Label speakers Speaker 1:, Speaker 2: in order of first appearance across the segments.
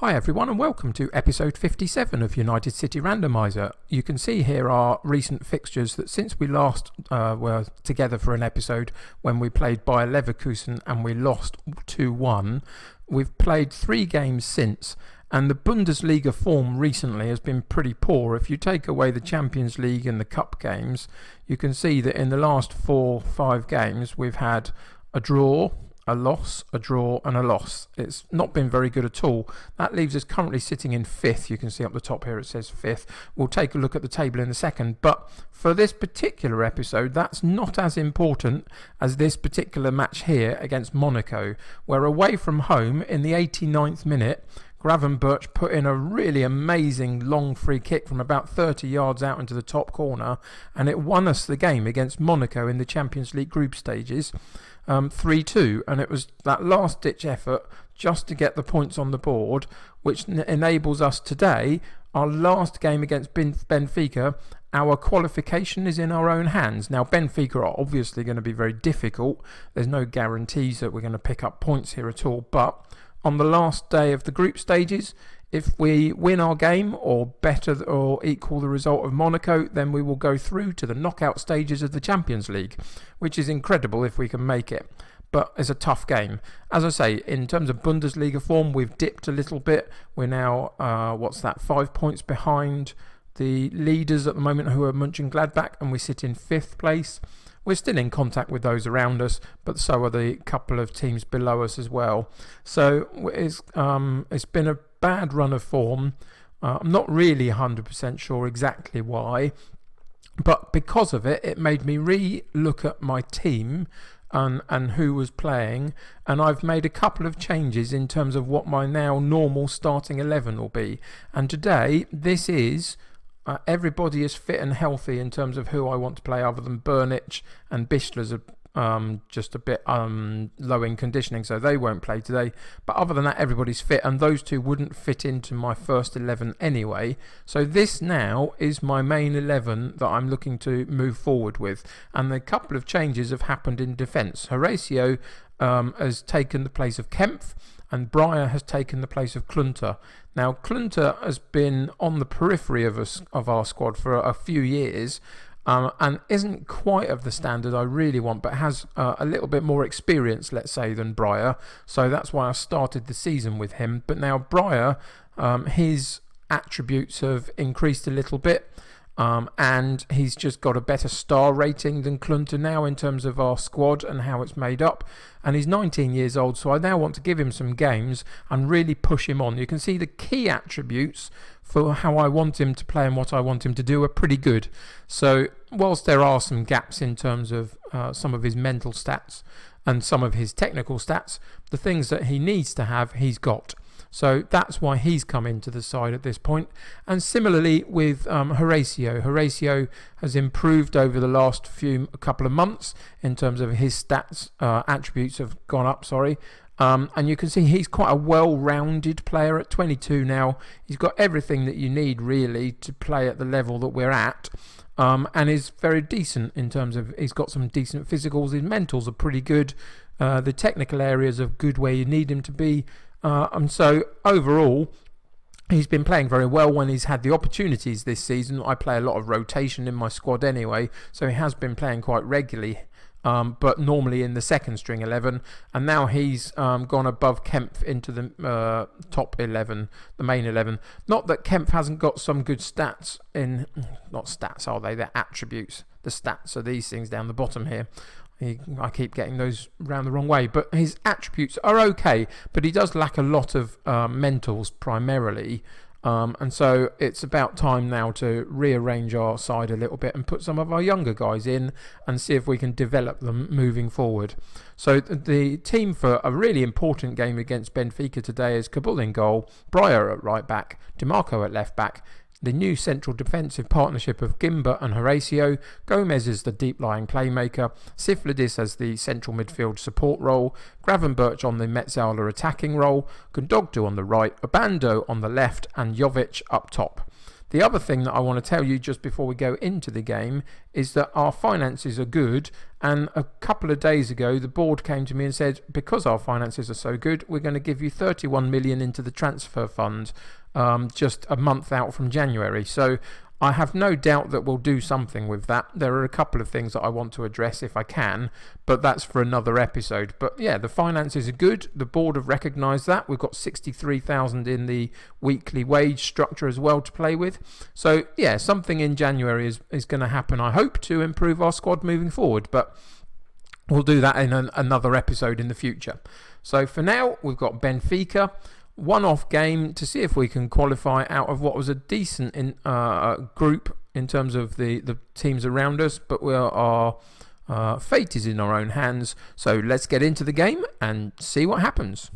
Speaker 1: Hi everyone and welcome to episode 57 of United City Randomiser. You can see here our recent fixtures that since we last were together for an episode when we played Bayer Leverkusen and we lost 2-1, we've played 3 games since, and the Bundesliga form recently has been pretty poor. If you take away the Champions League and the Cup games, you can see that in the last 4-5 games we've had a draw, a loss, a draw and a loss. It's not been very good at all. That leaves us currently sitting in 5th. You can see up the top here it says 5th. We'll take a look at the table in a second, but for this particular episode that's not as important as this particular match here against Monaco, where away from home in the 89th minute Gravenberch put in a really amazing long free kick from about 30 yards out into the top corner, and it won us the game against Monaco in the Champions League group stages 3-2, and it was that last ditch effort just to get the points on the board which enables us today, our last game against Benfica. Our qualification is in our own hands. Now Benfica are obviously going to be very difficult. There's no guarantees that we're going to pick up points here at all, but on the last day of the group stages, if we win our game or better or equal the result of Monaco, then we will go through to the knockout stages of the Champions League, which is incredible if we can make it. But it's a tough game. As I say, in terms of Bundesliga form, we've dipped a little bit. We're now, 5 points behind the leaders at the moment, who are Mönchengladbach, and we sit in 5th place. We're still in contact with those around us, but so are the couple of teams below us as well. So it's been a bad run of form. I'm not really 100% sure exactly why, but because of it, it made me re-look at my team and who was playing, and I've made a couple of changes in terms of what my now normal starting 11 will be. And today, this is... everybody is fit and healthy in terms of who I want to play, other than Burnich and Bischler's just a bit low in conditioning, so they won't play today. But other than that, everybody's fit, and those two wouldn't fit into my first 11 anyway. So this now is my main 11 that I'm looking to move forward with. And a couple of changes have happened in defence. Horacio has taken the place of Kempf, and Breyer has taken the place of Klunter. Now, Klunter has been on the periphery of our squad for a few years, and isn't quite of the standard I really want, but has a little bit more experience, let's say, than Breyer. So that's why I started the season with him. But now Breyer, his attributes have increased a little bit. And he's just got a better star rating than Klunter now in terms of our squad and how it's made up. And he's 19 years old, so I now want to give him some games and really push him on. You can see the key attributes for how I want him to play and what I want him to do are pretty good. So whilst there are some gaps in terms of some of his mental stats and some of his technical stats, the things that he needs to have, he's got. So that's why he's come into the side at this point. And similarly with Horacio. Horacio has improved over the last couple of months in terms of his stats, attributes have gone up, and you can see he's quite a well-rounded player at 22 now. He's got everything that you need really to play at the level that we're at. And is very decent in terms of, he's got some decent physicals. His mentals are pretty good. The technical areas are good where you need him to be. And so overall, he's been playing very well when he's had the opportunities this season. I play a lot of rotation in my squad anyway, so he has been playing quite regularly, but normally in the second string 11. And now he's gone above Kempf into the top 11, the main 11. Not that Kempf hasn't got some good stats in, not stats are they, they're attributes. The stats are these things down the bottom here. I keep getting those round the wrong way, but his attributes are okay, but he does lack a lot of mentals primarily, and so it's about time now to rearrange our side a little bit and put some of our younger guys in and see if we can develop them moving forward. So the team for a really important game against Benfica today is Kabul in goal, Breyer at right back, DiMarco at left back, The new central defensive partnership of Gimba and Horacio, Gomez as the deep-lying playmaker, Siflidis as the central midfield support role, Gravenberch on the Metzaler attacking role, Gundogdu on the right, Obando on the left, and Jovic up top. The other thing that I want to tell you just before we go into the game is that our finances are good, and a couple of days ago the board came to me and said, because our finances are so good, we're going to give you 31 million into the transfer fund just a month out from January. So I have no doubt that we'll do something with that. There are a couple of things that I want to address if I can, but that's for another episode. But yeah, the finances are good. The board have recognised that. We've got 63,000 in the weekly wage structure as well to play with. So yeah, something in January is going to happen, I hope, to improve our squad moving forward. But we'll do that in another episode in the future. So for now, we've got Benfica. One-off game to see if we can qualify out of what was a decent group in terms of the teams around us, but our fate is in our own hands. So let's get into the game and see what happens.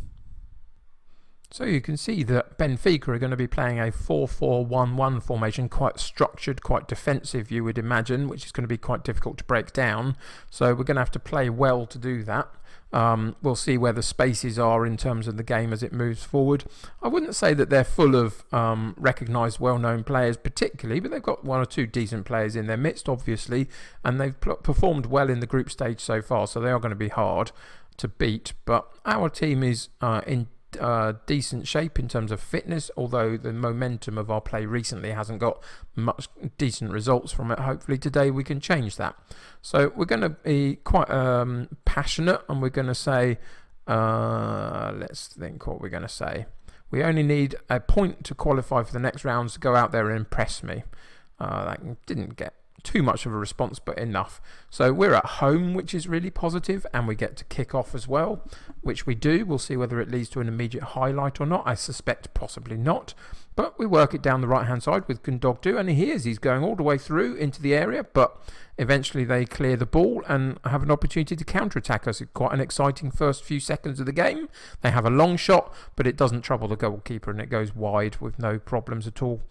Speaker 1: So you can see that Benfica are going to be playing a 4-4-1-1 formation, quite structured, quite defensive, you would imagine, which is going to be quite difficult to break down. So we're going to have to play well to do that. We'll see where the spaces are in terms of the game as it moves forward. I wouldn't say that they're full of recognised, well-known players particularly, but they've got one or two decent players in their midst, obviously, and they've performed well in the group stage so far, so they are going to be hard to beat. But our team is in decent shape in terms of fitness, although the momentum of our play recently hasn't got much decent results from it. Hopefully today we can change that. So we're going to be quite passionate, and we're going to say, let's think what we're going to say. We only need a point to qualify for the next rounds to go out there and impress me. That didn't get too much of a response, but enough. So we're at home, which is really positive, and we get to kick off as well, which we do. We'll see whether it leads to an immediate highlight or not. I suspect possibly not, but we work it down the right hand side with Gundogdu, and he's going all the way through into the area, but eventually they clear the ball and have an opportunity to counter-attack us. It's quite an exciting first few seconds of the game. They have a long shot, but it doesn't trouble the goalkeeper, and it goes wide with no problems at all.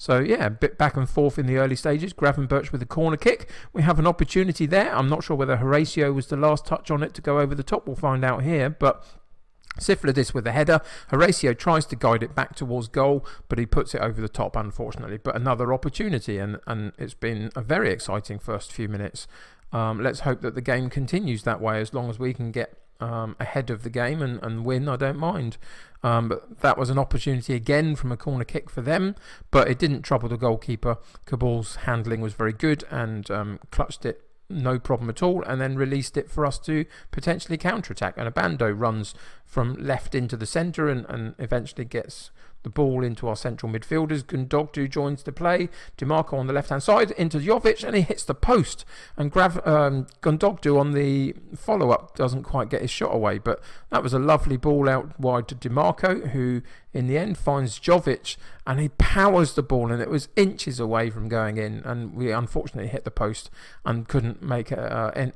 Speaker 1: So yeah, a bit back and forth in the early stages. Gravenberch with a corner kick. We have an opportunity there. I'm not sure whether Horacio was the last touch on it to go over the top. We'll find out here, but Siflidis with a header. Horacio tries to guide it back towards goal, but he puts it over the top, unfortunately. But another opportunity, and it's been a very exciting first few minutes. Let's hope that the game continues that way as long as we can get ahead of the game and win. I don't mind. But that was an opportunity again from a corner kick for them, but it didn't trouble the goalkeeper. Cabal's handling was very good and clutched it no problem at all, and then released it for us to potentially counter-attack. And Obando runs from left into the centre and eventually gets the ball into our central midfielders. Gundogdu joins the play. Dimarco on the left-hand side into Jovic, and he hits the post. And Gundogdu on the follow-up doesn't quite get his shot away, but that was a lovely ball out wide to Dimarco, who in the end finds Jovic, and he powers the ball, and it was inches away from going in, and we unfortunately hit the post and couldn't make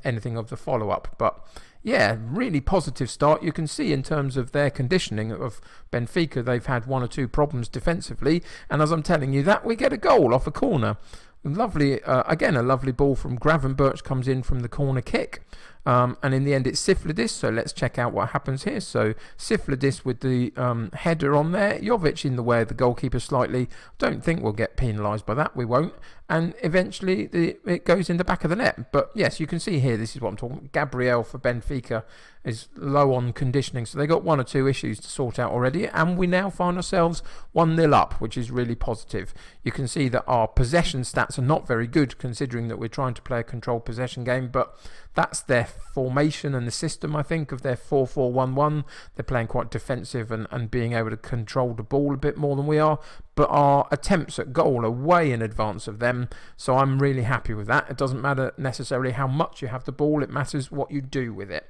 Speaker 1: anything of the follow-up. But yeah, really positive start. You can see in terms of their conditioning of Benfica, they've had one or two problems defensively, and as I'm telling you that, we get a goal off a corner. Lovely, again, a lovely ball from Gravenberch comes in from the corner kick. And in the end, it's Siflidis. So let's check out what happens here. So Siflidis with the header on there. Jovic in the way of the goalkeeper slightly. Don't think we'll get penalised by that. We won't. And eventually it goes in the back of the net. But yes, you can see here, this is what I'm talking about. Gabriel for Benfica is low on conditioning. So they got one or two issues to sort out already. And we now find ourselves 1-0 up, which is really positive. You can see that our possession stats are not very good, considering that we're trying to play a controlled possession game. But that's their formation and the system, I think, of their 4-4-1-1. They're playing quite defensive and being able to control the ball a bit more than we are. But our attempts at goal are way in advance of them. So I'm really happy with that. It doesn't matter necessarily how much you have the ball. It matters what you do with it.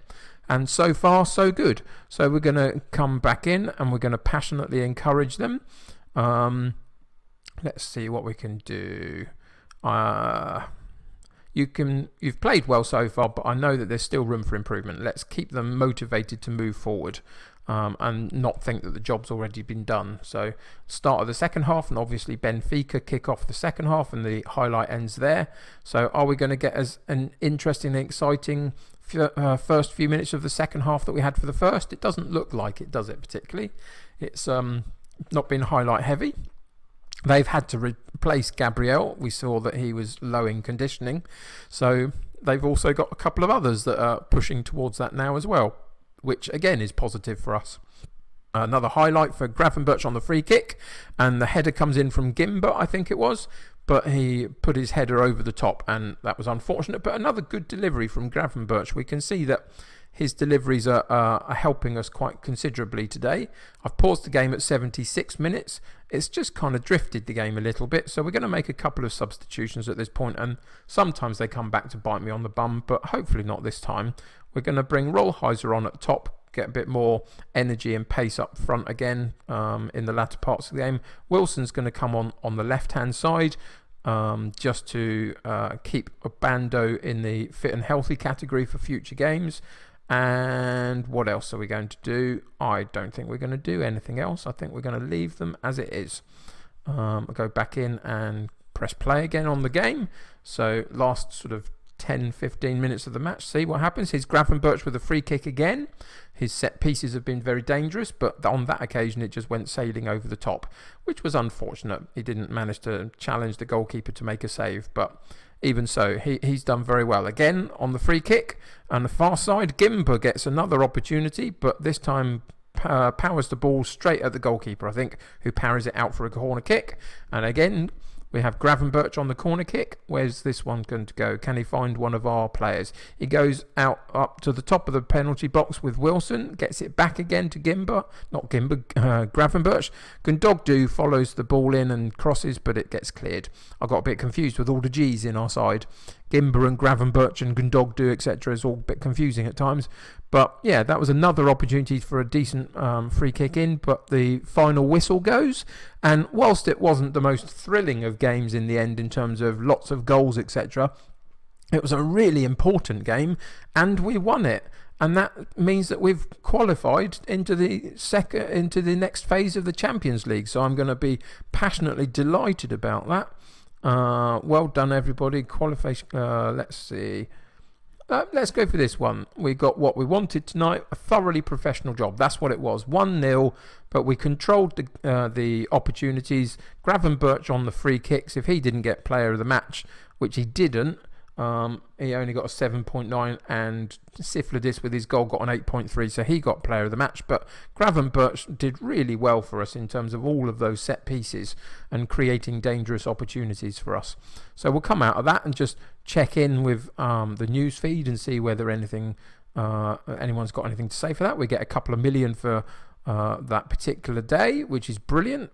Speaker 1: And so far, so good. So we're going to come back in and we're going to passionately encourage them. Let's see what we can do. You've played well so far, but I know that there's still room for improvement. Let's keep them motivated to move forward. and not think that the job's already been done. So start of the second half, and obviously Benfica kick off the second half, and the highlight ends there. So are we going to get as an interesting and exciting first few minutes of the second half that we had for the first? It doesn't look like it, does it, particularly? It's not been highlight heavy. They've had to replace Gabriel. We saw that he was low in conditioning. So they've also got a couple of others that are pushing towards that now as well, which again is positive for us. Another highlight for Gravenberch on the free kick, and the header comes in from Gimba, I think it was, but he put his header over the top, and that was unfortunate. But another good delivery from Gravenberch. We can see that his deliveries are helping us quite considerably today. I've paused the game at 76 minutes. It's just kind of drifted the game a little bit, so we're going to make a couple of substitutions at this point, and sometimes they come back to bite me on the bum, but hopefully not this time. We're going to bring Rollheiser on at the top, get a bit more energy and pace up front again in the latter parts of the game. Wilson's going to come on the left-hand side, just to keep Bando in the fit and healthy category for future games. And what else are we going to do? I don't think we're going to do anything else. I think we're going to leave them as it is. I'll go back in and press play again on the game. So last sort of 10-15 minutes of the match, see what happens. Here's Gravenberch with a free kick again. His set pieces have been very dangerous, but on that occasion it just went sailing over the top, which was unfortunate. He didn't manage to challenge the goalkeeper to make a save, but even so, he's done very well. Again, on the free kick, on the far side, Gimba gets another opportunity, but this time powers the ball straight at the goalkeeper, I think, who parries it out for a corner kick. And again, we have Gravenberch on the corner kick. Where's this one going to go? Can he find one of our players? He goes out up to the top of the penalty box with Wilson, gets it back again to Gimba. Not Gimba, Gravenberch. Gundogdu follows the ball in and crosses, but it gets cleared. I got a bit confused with all the G's in our side. Gimba and Gravenberch and Gundogdu, etc. is all a bit confusing at times. But yeah, that was another opportunity for a decent free kick in, but the final whistle goes. And whilst it wasn't the most thrilling of games in the end in terms of lots of goals, etc., it was a really important game, and we won it. And that means that we've qualified into the next phase of the Champions League. So I'm going to be passionately delighted about that. Well done, everybody. Qualification. Let's see. Let's go for this one. We got what we wanted tonight, a thoroughly professional job. That's what it was, 1-0, but we controlled the opportunities. Gravenberch on the free kicks, if he didn't get player of the match, which he didn't, he only got a 7.9, and Siflidis with his goal got an 8.3, so he got player of the match. But Gravenberch did really well for us in terms of all of those set pieces and creating dangerous opportunities for us. So we'll come out of that and just check in with the news feed and see whether anyone's got anything to say for that. We get a couple of million for that particular day, which is brilliant.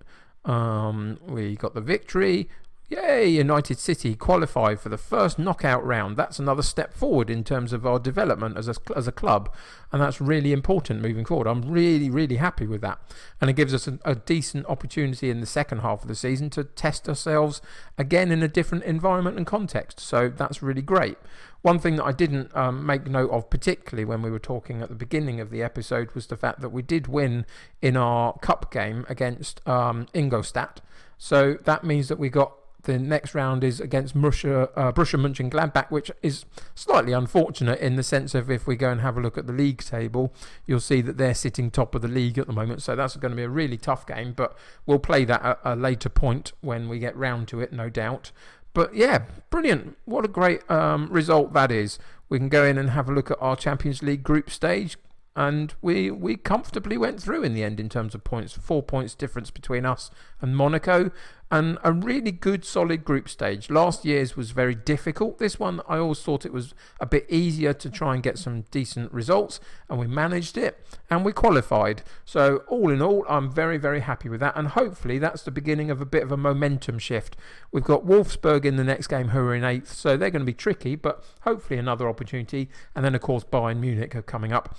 Speaker 1: We got the victory. Yay, United City qualified for the first knockout round. That's another step forward in terms of our development as a club, and that's really important moving forward. I'm really, really happy with that, and it gives us a decent opportunity in the second half of the season to test ourselves again in a different environment and context, so that's really great. One thing that I didn't make note of particularly when we were talking at the beginning of the episode was the fact that we did win in our cup game against Ingolstadt, so that means that we got the next round is against Borussia Mönchengladbach, which is slightly unfortunate in the sense of if we go and have a look at the league table, you'll see that they're sitting top of the league at the moment. So that's going to be a really tough game, but we'll play that at a later point when we get round to it, no doubt. But yeah, brilliant. What a great result that is. We can go in and have a look at our Champions League group stage. And we comfortably went through in the end in terms of points. 4 points difference between us and Monaco. And a really good, solid group stage. Last year's was very difficult. This one, I always thought it was a bit easier to try and get some decent results. And we managed it. And we qualified. So all in all, I'm very, very happy with that. And hopefully that's the beginning of a bit of a momentum shift. We've got Wolfsburg in the next game who are in 8th. So they're going to be tricky. But hopefully another opportunity. And then, of course, Bayern Munich are coming up.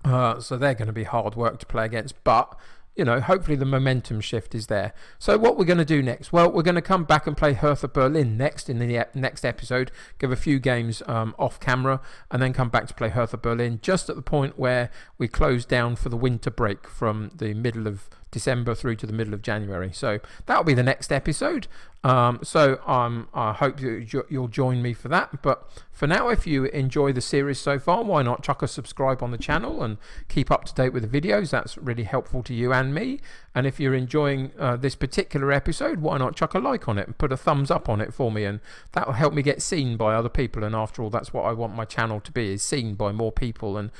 Speaker 1: So they're going to be hard work to play against. But hopefully the momentum shift is there. So what we're going to do next? Well, we're going to come back and play Hertha Berlin next in the next episode, give a few games off camera, and then come back to play Hertha Berlin just at the point where we close down for the winter break from the middle of December through to the middle of January. So that'll be the next episode. I hope you'll join me for that. But for now, if you enjoy the series so far, why not chuck a subscribe on the channel and keep up to date with the videos? That's really helpful to you and me. And if you're enjoying this particular episode, why not chuck a like on it and put a thumbs up on it for me, and that will help me get seen by other people. And after all, that's what I want my channel to be, is seen by more people and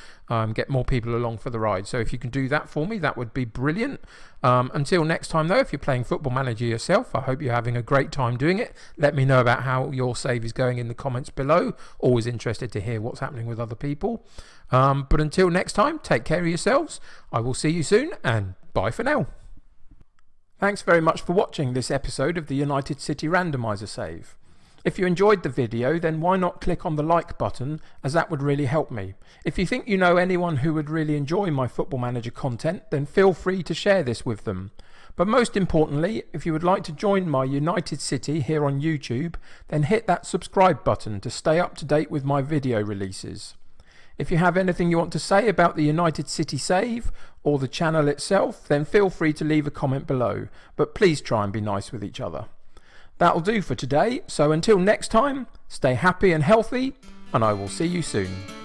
Speaker 1: get more people along for the ride. So if you can do that for me, that would be brilliant. Until next time though, if you're playing Football Manager yourself, I hope you're having a great time doing it. Let me know about how your save is going in the comments below. Always interested to hear what's happening with other people. But until next time, take care of yourselves. I will see you soon, and bye for now. Thanks very much for watching this episode of the United City Randomiser save. If you enjoyed the video, then why not click on the like button, as that would really help me. If you think you know anyone who would really enjoy my Football Manager content, then feel free to share this with them. But most importantly, if you would like to join my United City here on YouTube, then hit that subscribe button to stay up to date with my video releases. If you have anything you want to say about the United City save or the channel itself, then feel free to leave a comment below, but please try and be nice with each other. That'll do for today, so until next time, stay happy and healthy, and I will see you soon.